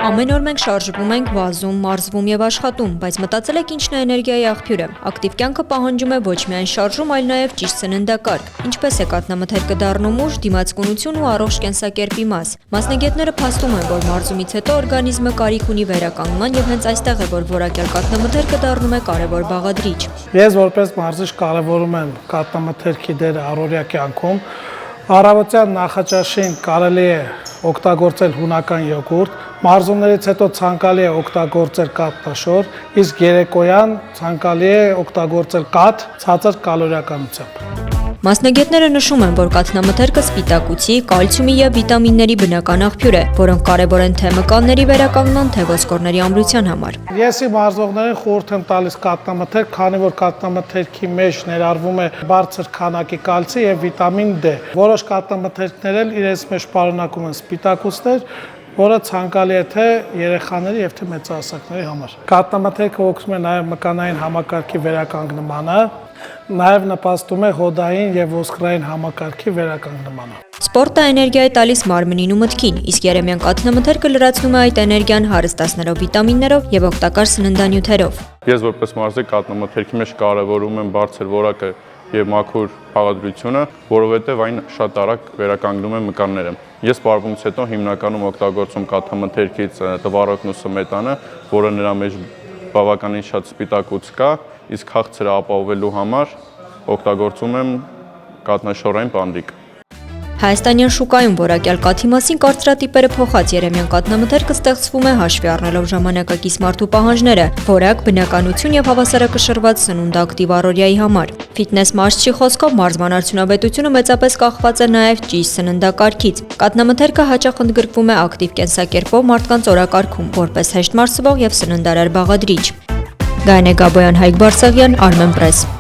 Ամեն օր մենք շարժվում ենք, վազում, մարզվում եւ աշխատում, բայց մտածել եք ինչն է էներգիայի աղբյուրը։ Ակտիվ կյանքը պահանջում է ոչ միայն շարժում, այլ նաեւ ճիշտ սննդակարգ։ Ինչպես է կաթնամթերքը դառնում ուժ, դիմացկունություն ու առողջ կենսակերպի մաս։ Մասնագետները փաստում են, որ մարզումից հետո օրգանիզմը կարիք ունի վերականգնման եւ հենց այստեղ է, որ որակյալ կաթնամթերքը դառնում է կարեւոր բաղադրիչ։ Ես որպես մարզիչ կարևորում եմ կաթնամթերքի դերը առօրյա կյանքում։ Առավոտյան նախաճաշին կարելի է օգտագործել հունական յոգուրտ, մարզումներից հետո ցանկալի է օգտագործել կաթնաշոր, իսկ երեկոյան ցանկալի է օգտագործել կաթ ցածր կալորիականությամբ։ Մասնագետները նշում են, որ կաթնամթերքը սպիտակուցի, կալցիումի եւ վիտամինների բնական աղբյուր է, որոնք կարևոր են թե մկանների վերականգնման, թե ոսկորների ամրության համար։ Ես իմ մարզողներին խորհուրդ եմ տալիս կաթնամթերք, քանի որ կաթնամթերքի մեջ ներառվում է բարձր քանակի կալցի եւ վիտամին D։ Որոշ կաթնամթերքներ էլ իրենց մեջ պարունակում են սպիտակուցներ, որը ցանկալի է թե երեխաների եւ թե մեծահասակների համար։ Կաթնամթերքը օգնում է նաեւ մկանային համակարգի վերականգնմանը, նաեւ նպաստում է հոդային եւ ոսկրային համակարգի վերականգնմանը։ Սպորտը էներգիա է տալիս մարմնին ու մտքին, իսկ երեմյան կաթնամթերքը լրացնում է այդ էներգիան հարստացնելով վիտամիններով եւ օգտակար սննդանյութերով։ Ես որպես մարզիկ կաթնամթերքի մեջ կարևորում եմ բարձր որակը եւ մաքուր բաղադրությունը, որովհետեւ այն շատ արագ վերականգնում է մկանները։ Ես սպառումից հետո հիմնականում օգտագործում կաթնամթերքից տվառոկն ու սմետանը, որը նրա մեջ բավականին շատ սպիտակուց կա, իսկ հաղթերը ապահովելու համար օգտագործում եմ կաթնաշորային պանդիկ։ Հայաստանյան շուկայում որակյալ կաթի մասին կարծրատիպերը փոխած երեմյան կաթնամթերքը ստեղծվում է հաշվի առնելով ժամանակակից մարդու պահանջները, որակ, բնականություն եւ հավասարակշռված սնունդ ակտիվ առօրյայի համար։ Ֆիթնես մարզչի խոսքով մարզման արդյունավետությունը մեծապես կախված է նաեւ ճիշտ սննդակարգից։ Կաթնամթերքը հաճախ ընդգրկվում է ակտիվ կենսակերպով մարդկանց օրակարգում, որպես հեշտ մարսվող եւ սննդարար բաղադրիչ։ Գայանե Գաբոյան, Հայկ Բարսեղյան, Armenpress։